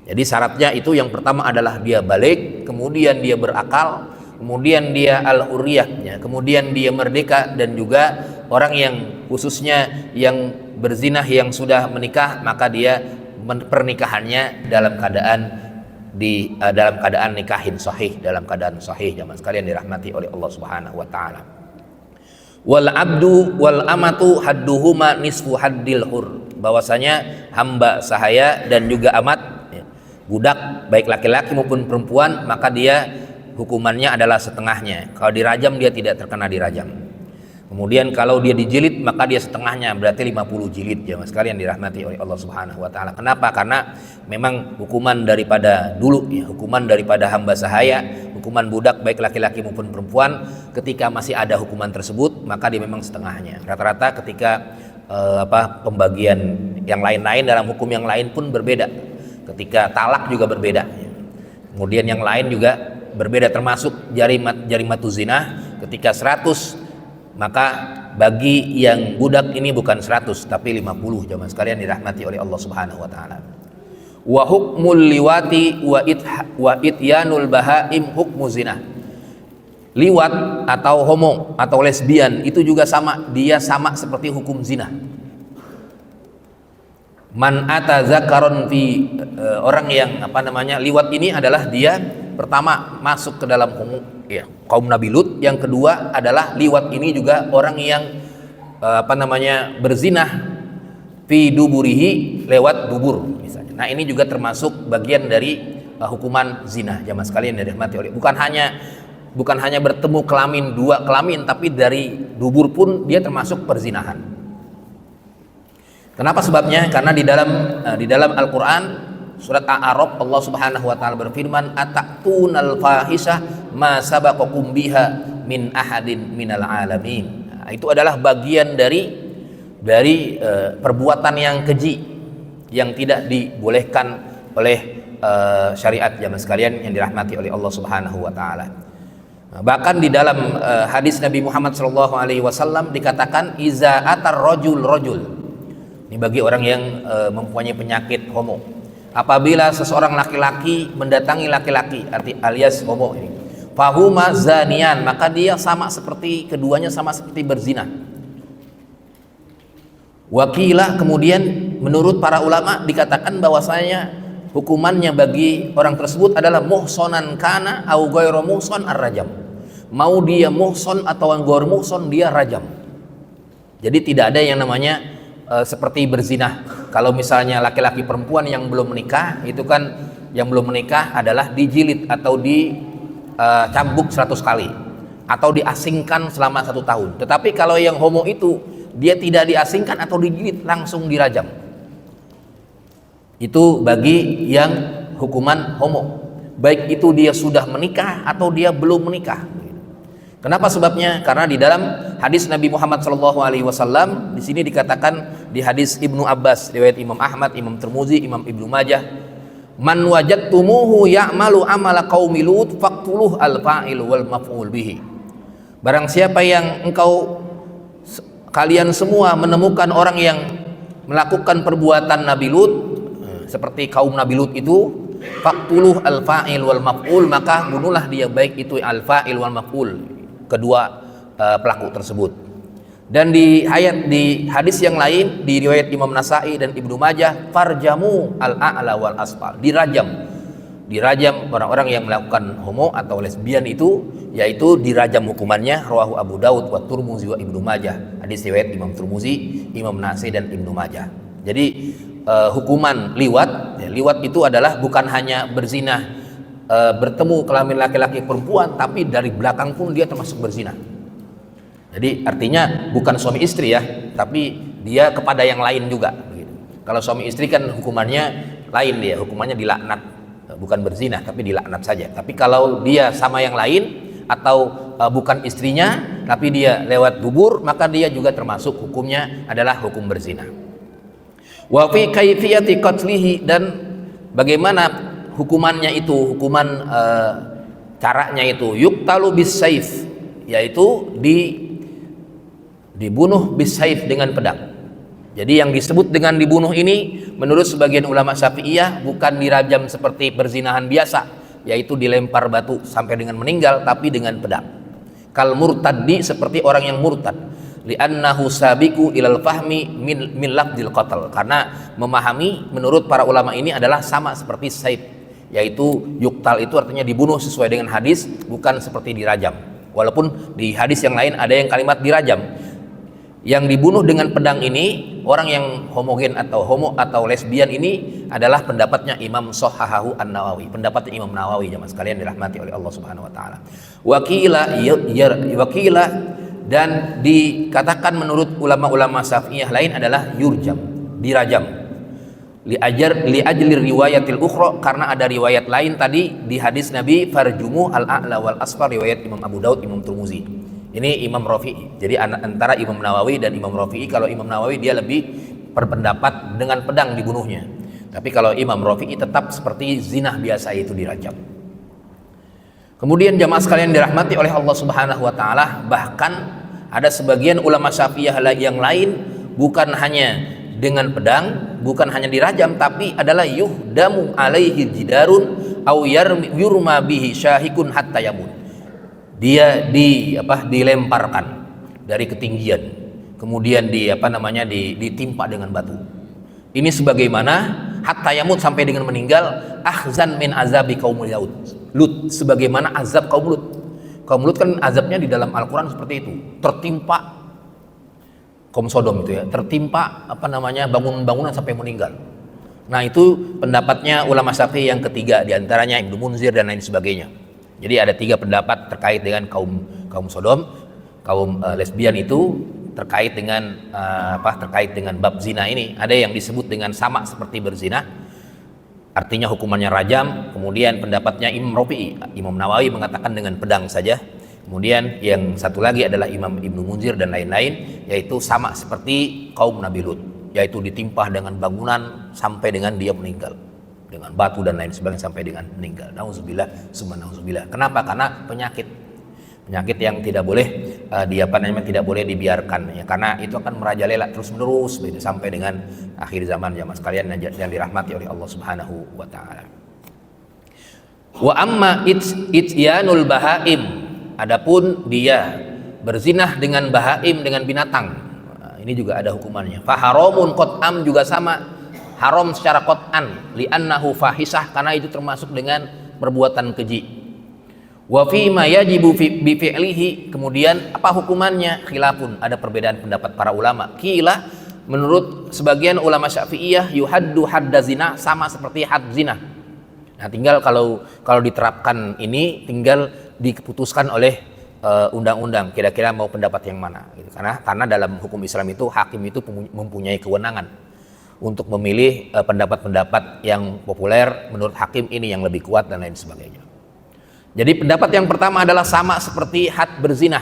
Jadi syaratnya itu yang pertama adalah dia balik, kemudian dia berakal, kemudian dia al-hurriyah, kemudian dia merdeka, dan juga orang yang khususnya yang berzinah yang sudah menikah, maka dia pernikahannya dalam keadaan dalam keadaan nikahin sahih, dalam keadaan sahih jamaah sekalian dirahmati oleh Allah Subhanahu wa taala. Wal abdu wal amatu hadduhuma nisfu haddil hur, bahwasanya hamba sahaya dan juga amat, budak baik laki-laki maupun perempuan, maka dia hukumannya adalah setengahnya. Kalau dirajam dia tidak terkena dirajam. Kemudian kalau dia dijilid maka dia setengahnya, berarti 50 jilid jemaah sekalian dirahmati oleh Allah Subhanahu wa taala. Kenapa? Karena memang hukuman daripada dulu ya, hukuman daripada hamba sahaya, hukuman budak baik laki-laki maupun perempuan, ketika masih ada hukuman tersebut maka dia memang setengahnya. Rata-rata ketika pembagian yang lain-lain dalam hukum yang lain pun berbeda. Ketika talak juga berbeda. Kemudian yang lain juga berbeda, termasuk jarimatu zina. Ketika 100, maka bagi yang budak ini bukan 100 tapi 50 jamaah sekalian dirahmati oleh Allah Subhanahu wa taala. Wa hukmul liwati wa ityanul bahaim hukmu zina. Liwat atau homo atau lesbian itu juga sama, dia sama seperti hukum zina. Man ata zakaron fi, orang yang liwat ini adalah dia pertama masuk ke dalam kaum Nabi Lut, yang kedua adalah liwat ini juga orang yang berzinah fi duburihi, lewat dubur misalnya. Nah ini juga termasuk bagian dari hukuman zina jamaah sekalian dirahmati oleh, bukan hanya bertemu kelamin, dua kelamin, tapi dari dubur pun dia termasuk perzinahan. Kenapa sebabnya? Karena di dalam Al-Qur'an surat A'raf Allah Subhanahu wa taala berfirman, atatunal fahisah ma sabaqakum biha min ahadin minal alamin. Nah, itu adalah bagian dari perbuatan yang keji yang tidak dibolehkan oleh syariat jamaah sekalian yang dirahmati oleh Allah Subhanahu wa taala. Bahkan di dalam hadis Nabi Muhammad SAW dikatakan iza atar rojul. Ini bagi orang yang mempunyai penyakit homo. Apabila seseorang laki-laki mendatangi laki-laki alias homo ini, fahuma zanian, maka dia keduanya sama seperti berzina. Wakilah, kemudian menurut para ulama dikatakan bahwasanya hukumannya bagi orang tersebut adalah muhsonan kana au ghairu muhson ar-rajam. Mau dia muhson atau ghairu muhson, dia rajam. Jadi tidak ada yang namanya seperti berzina. Kalau misalnya laki-laki perempuan yang belum menikah, itu kan yang belum menikah adalah dijilid atau dicambuk 100 kali atau diasingkan selama 1 tahun. Tetapi kalau yang homo itu dia tidak diasingkan atau dijilid, langsung dirajam. Itu bagi yang hukuman homo, baik itu dia sudah menikah atau dia belum menikah. Kenapa sebabnya? Karena di dalam hadis Nabi Muhammad SAW di sini dikatakan, di hadis Ibnu Abbas riwayat Imam Ahmad, Imam Tirmidzi, Imam Ibnu Majah, man wajadtumuhu ya'malu amala qaumi Lut faqtuluh al-fa'il wal maf'ul bihi. Barang siapa yang kalian semua menemukan orang yang melakukan perbuatan Nabi Lut seperti kaum Nabi Lut itu, faqtuluh al-fa'il wal maf'ul, maka bunuhlah dia, baik itu al-fa'il wal maf'ul, kedua pelaku tersebut. Dan di hadis yang lain di riwayat Imam Nasai dan Ibnu Majah, farjamu al-a'la wal asfal, dirajam orang-orang yang melakukan homo atau lesbian itu, yaitu dirajam hukumannya. Rawahu Abu Daud wa Tirmidzi wa Ibnu Majah, hadis riwayat Imam Tirmidzi, Imam Nasai dan Ibnu Majah. Jadi hukuman liwat itu adalah bukan hanya berzina, bertemu kelamin laki-laki perempuan, tapi dari belakang pun dia termasuk berzina. Jadi artinya bukan suami istri ya, tapi dia kepada yang lain juga begitu. Kalau suami istri kan hukumannya lain, dia hukumannya dilaknat, bukan berzina tapi dilaknat saja. Tapi kalau dia sama yang lain atau bukan istrinya tapi dia lewat dubur, maka dia juga termasuk hukumnya adalah hukum berzina. Wa fi kaifiyati qatlihi, dan bagaimana hukumannya itu, hukuman caranya itu, yuqtalu bis saif, yaitu dibunuh bis saif dengan pedang. Jadi yang disebut dengan dibunuh ini menurut sebagian ulama Syafi'iyah bukan dirajam seperti perzinahan biasa, yaitu dilempar batu sampai dengan meninggal, tapi dengan pedang. Kal murtaddi, seperti orang yang murtad, li'annahu sabiqu ilal fahmi min lafdzil qatl, karena memahami menurut para ulama ini adalah sama seperti saif, yaitu yuktal itu artinya dibunuh sesuai dengan hadis, bukan seperti dirajam. Walaupun di hadis yang lain ada yang kalimat dirajam. Yang dibunuh dengan pedang ini, orang yang homogen atau homo atau lesbian ini adalah pendapatnya Imam Shohahahu An-Nawawi, pendapatnya Imam Nawawi jemaah sekalian dirahmati oleh Allah Subhanahu wa taala. Wakila dan dikatakan menurut ulama-ulama Syafi'iyah lain adalah yurjam, dirajam. Li ajli riwayatil ukhra, karena ada riwayat lain tadi di hadis Nabi farjumu al-a'la wal asfar, riwayat Imam Abu Daud, Imam Tirmizi. Ini Imam Rafi'i. Jadi antara Imam Nawawi dan Imam Rafi'i, kalau Imam Nawawi dia lebih berpendapat dengan pedang dibunuhnya. Tapi kalau Imam Rafi'i tetap seperti zina biasa, itu dirajam. Kemudian jamaah sekalian dirahmati oleh Allah Subhanahu wa taala, bahkan ada sebagian ulama Syafi'iyah yang lain bukan hanya dengan pedang, bukan hanya dirajam, tapi adalah yuhdamu alaihi jidarun au yurma bihi syahikun hatta yamun. Dia dilemparkan dari ketinggian, kemudian ditimpa dengan batu. Ini sebagaimana hatta yamut, sampai dengan meninggal, ahzan min azabi kaum Lut, sebagaimana azab kaum Lut. Kaum Lut kan azabnya di dalam Al-Qur'an seperti itu, tertimpa kaum Sodom itu ya, tertimpa bangunan-bangunan sampai meninggal. Nah, itu pendapatnya ulama Syafi'i yang ketiga, diantaranya Ibnu Munzir dan lain sebagainya. Jadi ada 3 pendapat terkait dengan kaum Sodom, kaum lesbian itu terkait dengan terkait dengan bab zina ini. Ada yang disebut dengan sama seperti berzina, artinya hukumannya rajam. Kemudian pendapatnya Imam Rafi'i, Imam Nawawi mengatakan dengan pedang saja. Kemudian yang satu lagi adalah Imam Ibnu Munzir dan lain-lain, yaitu sama seperti kaum Nabi Lut, yaitu ditimpa dengan bangunan sampai dengan dia meninggal, dengan batu dan lain sebagainya sampai dengan meninggal. Nauzubillah, summa nauzubillah. Kenapa? Karena penyakit yang tidak boleh tidak boleh dibiarkan ya, karena itu akan merajalela terus-menerus sampai dengan akhir zaman jamaah sekalian yang dirahmati oleh Allah Subhanahu wa taala. Wa amma ityanul bahaim, adapun dia berzinah dengan bahaim, dengan binatang, ini juga ada hukumannya. Faharamun qat'am, juga sama, haram secara qat'an, li'annahu fahisah, karena itu termasuk dengan perbuatan keji. Wa fi ma yajibu bi fi'lihi, kemudian apa hukumannya? Khilafun, ada perbedaan pendapat para ulama. Qila, menurut sebagian ulama Syafi'iyah, yuhaddu hadda zina, sama seperti had zina. Nah, tinggal kalau diterapkan ini tinggal diputuskan oleh undang-undang, kira-kira mau pendapat yang mana gitu. Karena dalam hukum Islam itu hakim itu mempunyai kewenangan untuk memilih pendapat-pendapat yang populer, menurut hakim ini yang lebih kuat dan lain sebagainya. Jadi pendapat yang pertama adalah sama seperti had berzinah.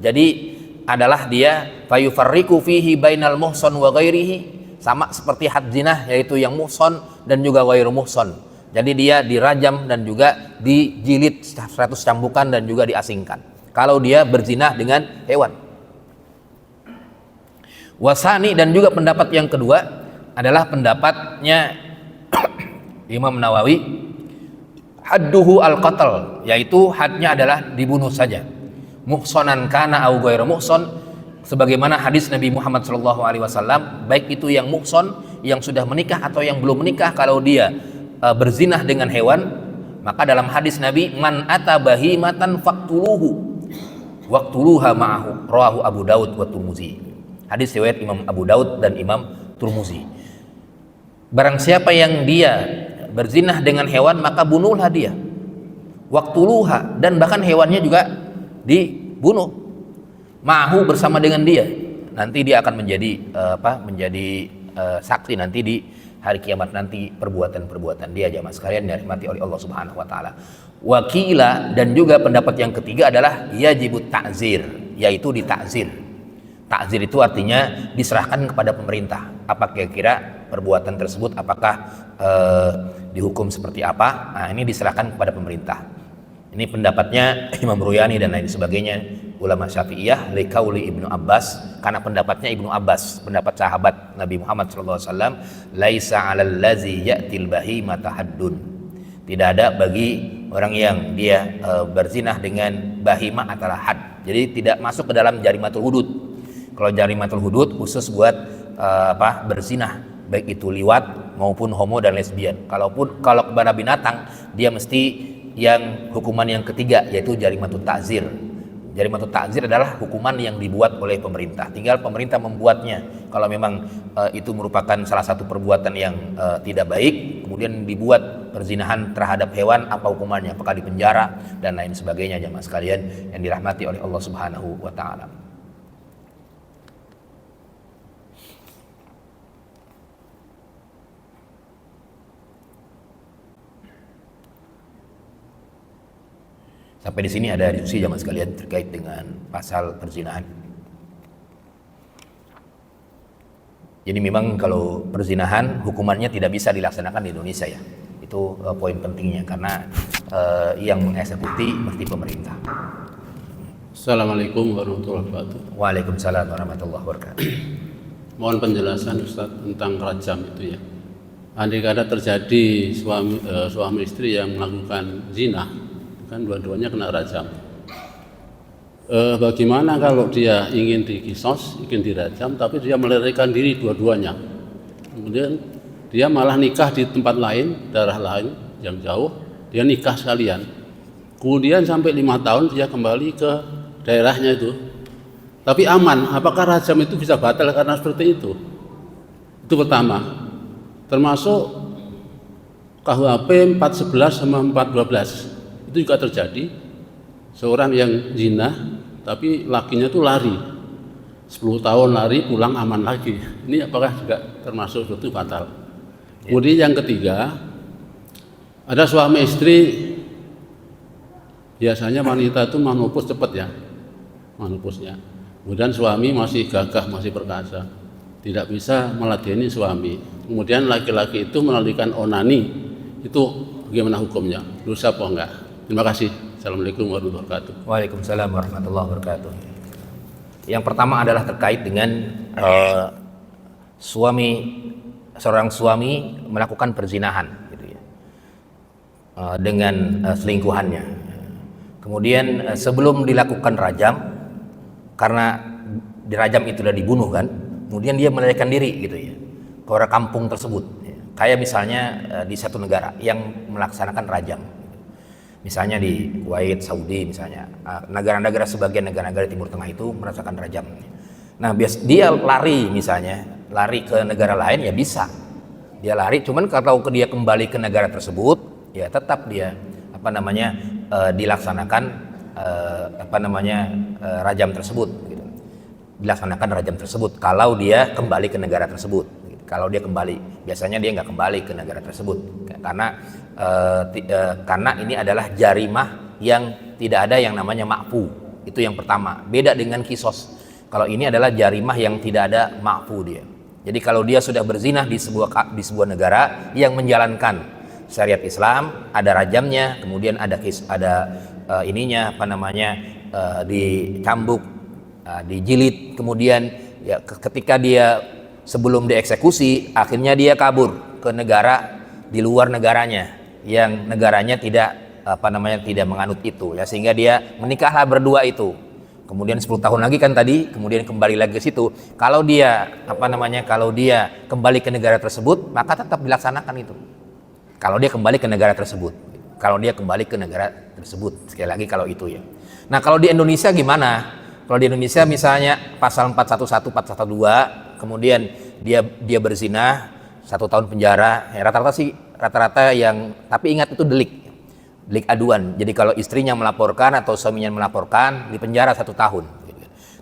Jadi adalah dia fayufarriqu fihi bainal muhsan wa ghairihi, sama seperti had zinah, yaitu yang muhsan dan juga ghairu muhsan. Jadi dia dirajam dan juga dijilid 100 cambukan dan juga diasingkan kalau dia berzinah dengan hewan. Wasani, dan juga pendapat yang kedua adalah pendapatnya Imam Nawawi, hadduhu al-qatl, yaitu hadnya adalah dibunuh saja, muhsanan kana au ghairu muhsan, sebagaimana hadis Nabi Muhammad SAW, baik itu yang muhsan, yang sudah menikah atau yang belum menikah, kalau dia berzinah dengan hewan, maka dalam hadis Nabi, man ata bahimatan faqtuluhu waqtuluha ma'ahu, rawahu Abu Daud wa Tirmizi. Hadis riwayat Imam Abu Daud dan Imam Tirmizi. Barang siapa yang dia berzinah dengan hewan, maka bunuhlah dia, waqtuluha, dan bahkan hewannya juga dibunuh, ma'ahu, bersama dengan dia. Nanti dia akan menjadi saksi nanti di hari kiamat nanti perbuatan-perbuatan dia, jamaah sekalian dirahmati oleh Allah Subhanahu wa taala. Wakila, dan juga pendapat yang ketiga adalah yajibut ta'zir, yaitu ditakzir. Takzir itu artinya diserahkan kepada pemerintah. Apa kira-kira perbuatan tersebut, apakah dihukum seperti apa? Nah, ini diserahkan kepada pemerintah. Ini pendapatnya Imam Ruyani dan lain sebagainya, ulama Syafi'iyah, liqauli Ibnu Abbas, karena pendapatnya Ibnu Abbas, pendapat sahabat Nabi Muhammad SAW, laisa 'alal ladzi ya'til bahimata haddun. Tidak ada bagi orang yang dia berzinah dengan bahimah adalah had. Jadi tidak masuk ke dalam jarimatul hudud. Kalau jarimatul hudud khusus buat berzinah, baik itu liwat maupun homo dan lesbian. Kalau kepada binatang, dia mesti yang hukuman yang ketiga, yaitu jarimatut ta'zir. Jarimatut ta'zir adalah hukuman yang dibuat oleh pemerintah. Tinggal pemerintah membuatnya. Kalau memang itu merupakan salah satu perbuatan yang tidak baik, kemudian dibuat perzinahan terhadap hewan, apa hukumannya? Apakah dipenjara dan lain sebagainya, jamaah sekalian yang dirahmati oleh Allah Subhanahu wa taala. Sampai di sini ada diskusi jamaah sekalian terkait dengan pasal perzinahan. Jadi memang kalau perzinahan hukumannya tidak bisa dilaksanakan di Indonesia ya. Itu poin pentingnya karena yang mengeksekusi mesti pemerintah. Assalamualaikum warahmatullahi wabarakatuh. Waalaikumsalam warahmatullahi wabarakatuh. Mohon penjelasan Ustaz tentang rajam itu ya. Andai kata terjadi suami istri yang melakukan zina, kan dua-duanya kena rajam. Bagaimana kalau dia ingin dikisos, ingin dirajam, tapi dia melarikan diri dua-duanya, kemudian dia malah nikah di tempat lain, daerah lain yang jauh, dia nikah sekalian, kemudian sampai 5 tahun dia kembali ke daerahnya itu, tapi aman. Apakah rajam itu bisa batal karena seperti itu? Itu pertama. Termasuk KUHP 411 sama 412 itu juga terjadi, seorang yang zina tapi lakinya tuh lari 10 tahun, lari pulang aman lagi. Ini apakah juga termasuk suatu batal? Kemudian yang ketiga, ada suami istri, biasanya wanita itu menopause cepat ya, menopause-nya. Kemudian suami masih gagah, masih perkasa, tidak bisa meladeni suami. Kemudian laki-laki itu melalaikan onani, itu bagaimana hukumnya? Dosa apa enggak? Terima kasih. Assalamualaikum warahmatullahi wabarakatuh. Waalaikumsalam warahmatullahi wabarakatuh. Yang pertama adalah terkait dengan seorang suami melakukan perzinahan gitu ya, dengan selingkuhannya. Kemudian sebelum dilakukan rajam, karena dirajam itu sudah dibunuh kan, kemudian dia melarikan diri gitu ya ke orang kampung tersebut. Kayak misalnya di satu negara yang melaksanakan rajam. Misalnya di Kuwait, Saudi misalnya, negara-negara sebagian negara-negara Timur Tengah itu merasakan rajam. Nah, dia lari misalnya, lari ke negara lain ya bisa. Dia lari, cuman kalau dia kembali ke negara tersebut, ya tetap dia dilaksanakan rajam tersebut. Gitu. Dilaksanakan rajam tersebut kalau dia kembali ke negara tersebut. Gitu. Kalau dia kembali, biasanya dia nggak kembali ke negara tersebut karena ini adalah jarimah yang tidak ada yang namanya ma'fu. Itu yang pertama. Beda dengan kisos. Kalau ini adalah jarimah yang tidak ada ma'fu dia. Jadi kalau dia sudah berzinah di sebuah negara yang menjalankan syariat Islam, ada rajamnya, kemudian ada dicambuk, dijilid, kemudian ya ketika dia sebelum dieksekusi, akhirnya dia kabur ke negara di luar negaranya yang negaranya tidak menganut itu ya, sehingga dia menikahlah berdua itu. Kemudian 10 tahun lagi kan tadi, kemudian kembali lagi ke situ. Kalau dia kembali ke negara tersebut, maka tetap dilaksanakan itu. Kalau dia kembali ke negara tersebut. Sekali lagi kalau itu ya. Nah, kalau di Indonesia gimana? Kalau di Indonesia misalnya pasal 411, 412, kemudian dia berzina 1 tahun penjara, ya rata-rata yang, tapi ingat itu delik aduan. Jadi kalau istrinya melaporkan atau suaminya melaporkan, dipenjara 1 tahun.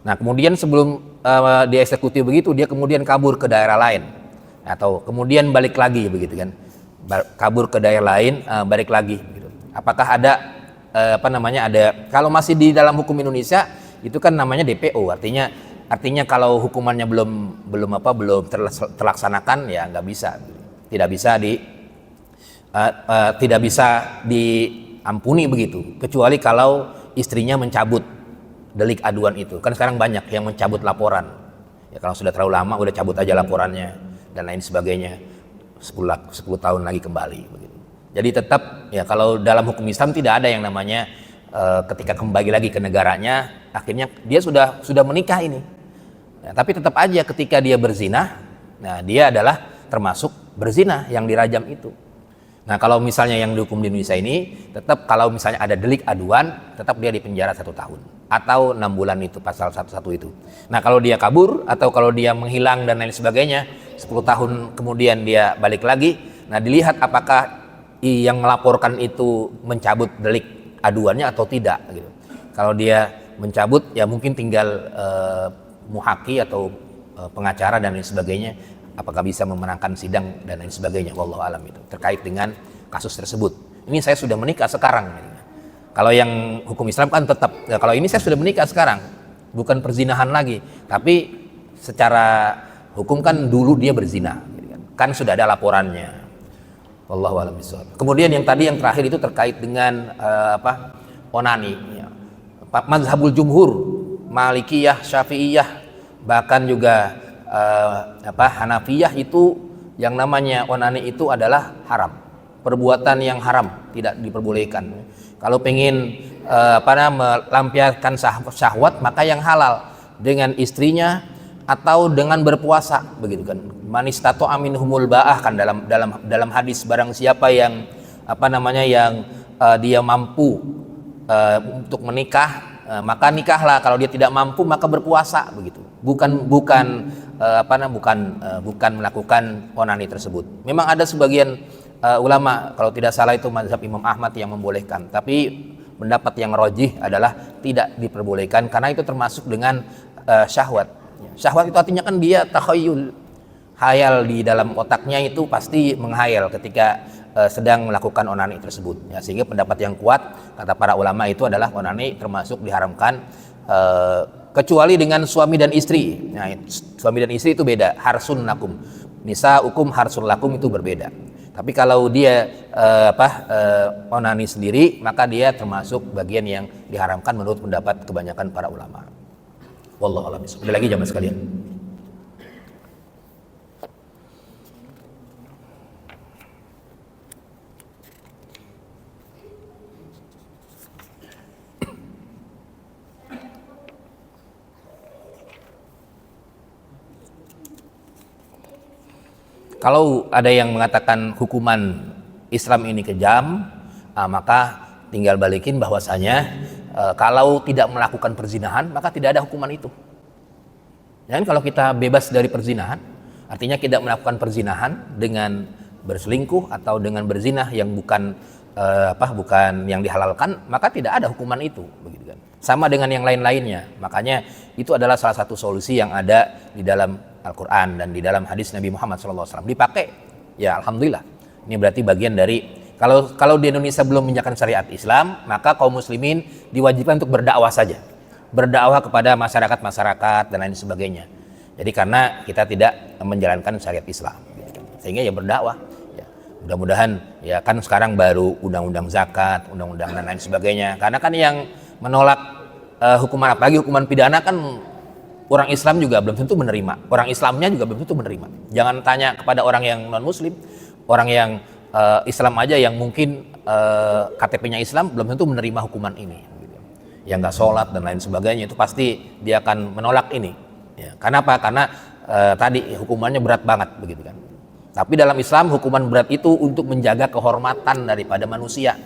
Nah, kemudian sebelum dia eksekutif begitu, dia kemudian kabur ke daerah lain, atau kemudian balik lagi begitu kan, kabur ke daerah lain, balik lagi. Gitu. Apakah ada kalau masih di dalam hukum Indonesia itu kan namanya DPO, artinya kalau hukumannya belum terlaksanakan ya tidak bisa diampuni begitu, kecuali kalau istrinya mencabut delik aduan itu. Kan sekarang banyak yang mencabut laporan ya, kalau sudah terlalu lama udah cabut aja laporannya dan lain sebagainya, 10 tahun lagi kembali begitu. Jadi tetap ya, kalau dalam hukum Islam tidak ada yang namanya ketika kembali lagi ke negaranya akhirnya dia sudah menikah ini. Nah, tapi tetap aja ketika dia berzina, nah dia adalah termasuk berzina yang dirajam itu. Nah kalau misalnya yang dihukum di Indonesia ini, tetap kalau misalnya ada delik aduan, tetap dia dipenjara 1 tahun atau 6 bulan itu pasal 11 itu. Nah kalau dia kabur atau kalau dia menghilang dan lain sebagainya, 10 tahun kemudian dia balik lagi, nah dilihat apakah yang melaporkan itu mencabut delik aduannya atau tidak gitu. Kalau dia mencabut, ya mungkin tinggal muhaki atau pengacara dan lain sebagainya, apakah bisa memenangkan sidang dan lain sebagainya, wallahu alam itu terkait dengan kasus tersebut. Ini saya sudah menikah sekarang. Kalau yang hukum Islam kan tetap, ya kalau ini saya sudah menikah sekarang, bukan perzinahan lagi, tapi secara hukum kan dulu dia berzina, kan sudah ada laporannya. Wallahu a'lam bishawab. Kemudian yang tadi yang terakhir itu terkait dengan onani. Ya. Mazhabul jumhur, Malikiyah, Syafi'iyah, bahkan juga Hanafiyah itu yang namanya onani itu adalah haram, perbuatan yang haram, tidak diperbolehkan. Kalau pengen melampiaskan syahwat, maka yang halal dengan istrinya atau dengan berpuasa, begitu kan. Manistato aminhumul ba'ah kan dalam hadis, barang siapa yang dia mampu untuk menikah, maka nikahlah. Kalau dia tidak mampu maka berpuasa, begitu. Bukan melakukan onani tersebut. Memang ada sebagian ulama, kalau tidak salah itu mazhab Imam Ahmad yang membolehkan, tapi pendapat yang rajih adalah tidak diperbolehkan karena itu termasuk dengan syahwat. Syahwat itu artinya kan dia takhayul, hayal di dalam otaknya itu pasti menghayal ketika sedang melakukan onani tersebut. Ya, sehingga pendapat yang kuat kata para ulama itu adalah onani termasuk diharamkan kecuali dengan suami dan istri. Nah, suami dan istri itu beda, harsun lakum. Nisa hukum harsun lakum itu berbeda. Tapi kalau dia onani sendiri, maka dia termasuk bagian yang diharamkan menurut pendapat kebanyakan para ulama. Wallahu a'lam bishawab. Ada lagi jamaah sekalian? Kalau ada yang mengatakan hukuman Islam ini kejam, maka tinggal balikin bahwasanya kalau tidak melakukan perzinahan maka tidak ada hukuman itu. Dan kalau kita bebas dari perzinahan, artinya tidak melakukan perzinahan dengan berselingkuh atau dengan berzina yang bukan yang dihalalkan, maka tidak ada hukuman itu, begitu kan. Sama dengan yang lain-lainnya. Makanya itu adalah salah satu solusi yang ada di dalam Al-Quran dan di dalam hadis Nabi Muhammad SAW dipakai, ya alhamdulillah. Ini berarti bagian dari kalau di Indonesia belum menjalankan syariat Islam, maka kaum muslimin diwajibkan untuk berdakwah saja, berdakwah kepada masyarakat dan lain sebagainya. Jadi karena kita tidak menjalankan syariat Islam, sehingga ya berdakwah. Ya, mudah-mudahan ya kan sekarang baru undang-undang zakat, undang-undang dan lain sebagainya. Karena kan yang menolak hukuman, apalagi hukuman pidana kan orang Islam juga belum tentu menerima, orang Islamnya juga belum tentu menerima. Jangan tanya kepada orang yang non Muslim, orang yang Islam aja yang mungkin KTP-nya Islam belum tentu menerima hukuman ini. Yang nggak sholat dan lain sebagainya itu pasti dia akan menolak ini. Ya, kenapa? Karena tadi hukumannya berat banget, begitu kan. Tapi dalam Islam hukuman berat itu untuk menjaga kehormatan daripada manusia,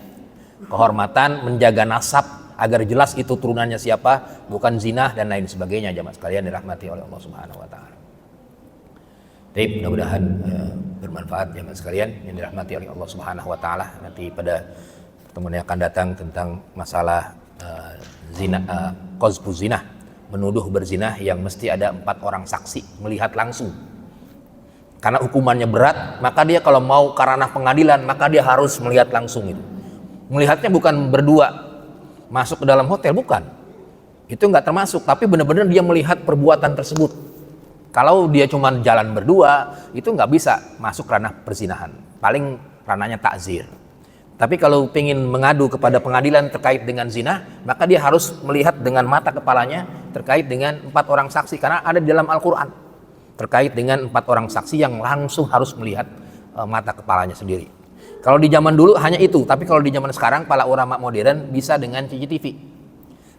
kehormatan, menjaga nasab, agar jelas itu turunannya siapa, bukan zina dan lain sebagainya, jamaah sekalian dirahmati oleh Allah Subhanahu wa taala. Baik, mudah-mudahan bermanfaat jamaah sekalian yang dirahmati oleh Allah Subhanahu wa taala. Nanti pada pertemuan yang akan datang tentang masalah zina, qazfu zina, menuduh berzina yang mesti ada 4 orang saksi melihat langsung. Karena hukumannya berat, maka dia kalau mau ke ranah pengadilan, maka dia harus melihat langsung itu. Melihatnya bukan berdua masuk ke dalam hotel, bukan, itu nggak termasuk, tapi benar-benar dia melihat perbuatan tersebut. Kalau dia cuma jalan berdua, itu nggak bisa masuk ranah perzinahan, paling ranahnya takzir. Tapi kalau ingin mengadu kepada pengadilan terkait dengan zina, maka dia harus melihat dengan mata kepalanya terkait dengan 4 orang saksi, karena ada di dalam Al-Quran terkait dengan 4 orang saksi yang langsung harus melihat mata kepalanya sendiri. Kalau di zaman dulu hanya itu, tapi kalau di zaman sekarang para ulama modern bisa dengan CCTV.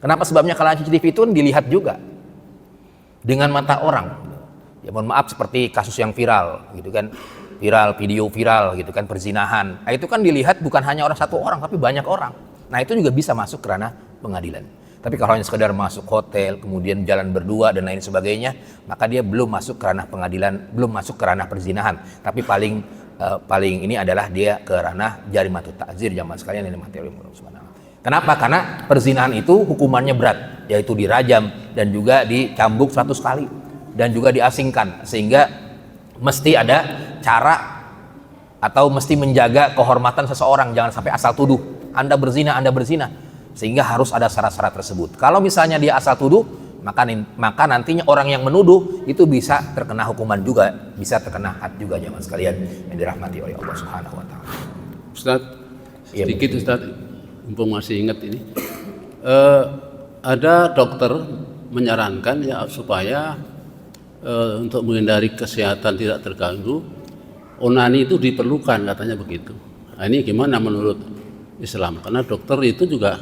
Kenapa? Sebabnya kalau CCTV itu dilihat juga dengan mata orang. Ya mohon maaf seperti kasus yang viral, gitu kan. viral, video viral gitu kan, perzinahan. Nah, itu kan dilihat bukan hanya satu orang tapi banyak orang. Nah, itu juga bisa masuk ke ranah pengadilan. Tapi kalau hanya sekedar masuk hotel, kemudian jalan berdua dan lain sebagainya, maka dia belum masuk ke ranah pengadilan, belum masuk ke ranah perzinahan. Tapi paling ini adalah dia ke ranah jarimatut ta'zir, jamaah sekalian yang dimati oleh Allah Subhanahu. Kenapa? Karena perzinahan itu hukumannya berat, yaitu dirajam dan juga dicambuk 100 kali dan juga diasingkan, sehingga mesti ada cara atau mesti menjaga kehormatan seseorang, jangan sampai asal tuduh Anda berzina, sehingga harus ada syarat-syarat tersebut. Kalau misalnya dia asal tuduh, maka nantinya orang yang menuduh itu bisa terkena hukuman juga, bisa terkena had juga, jamaah sekalian yang dirahmati oleh Allah Subhanahu wa taala. Ustaz, sedikit Ustaz, mumpung masih ingat ini. Ada dokter menyarankan ya supaya untuk menghindari kesehatan tidak terganggu, onani itu diperlukan, katanya begitu. Nah, ini gimana menurut Islam? Karena dokter itu juga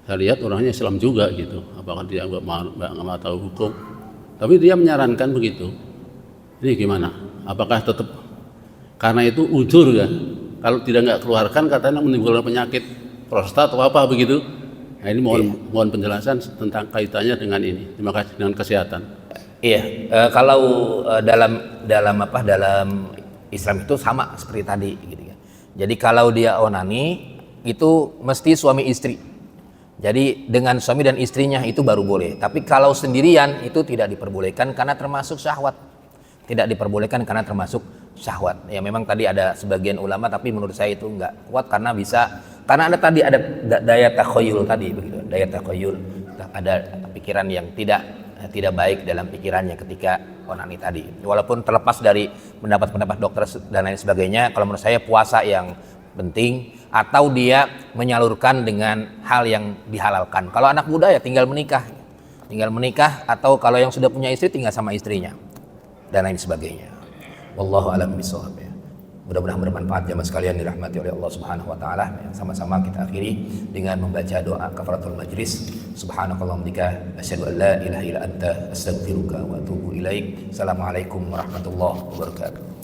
saya lihat orangnya Islam juga gitu. Apakah dia nggak tahu hukum? Tapi dia menyarankan begitu. Ini gimana? Apakah tetap karena itu ujur ya? Kalau nggak keluarkan katanya menimbulkan penyakit prostat atau apa begitu? Nah, ini mohon penjelasan tentang kaitannya dengan ini. Terima kasih, dengan kesehatan. Iya, kalau dalam Islam itu sama seperti tadi gitu ya. Jadi kalau dia onani itu mesti suami istri. Jadi dengan suami dan istrinya itu baru boleh. Tapi kalau sendirian itu tidak diperbolehkan karena termasuk syahwat. Tidak diperbolehkan karena termasuk syahwat. Ya memang tadi ada sebagian ulama, tapi menurut saya itu enggak kuat karena ada tadi ada daya takhayyul tadi begitu. Daya takhayyul, ada pikiran yang tidak baik dalam pikirannya ketika onani tadi. Walaupun terlepas dari pendapat-pendapat dokter dan lain sebagainya, kalau menurut saya puasa yang penting, atau dia menyalurkan dengan hal yang dihalalkan. Kalau anak muda ya tinggal menikah, atau kalau yang sudah punya istri tinggal sama istrinya dan lain sebagainya. Wallahu a'lam bishawab. Mudah-mudahan bermanfaat jamaah sekalian dirahmati oleh Allah Subhanahu wa taala. Sama-sama kita akhiri dengan membaca doa kafaratul majlis. Subhanakallahumma bika asyhadu an la ilaha illa anta astaghfiruka wa atubu ilaik. Assalamualaikum warahmatullahi wabarakatuh.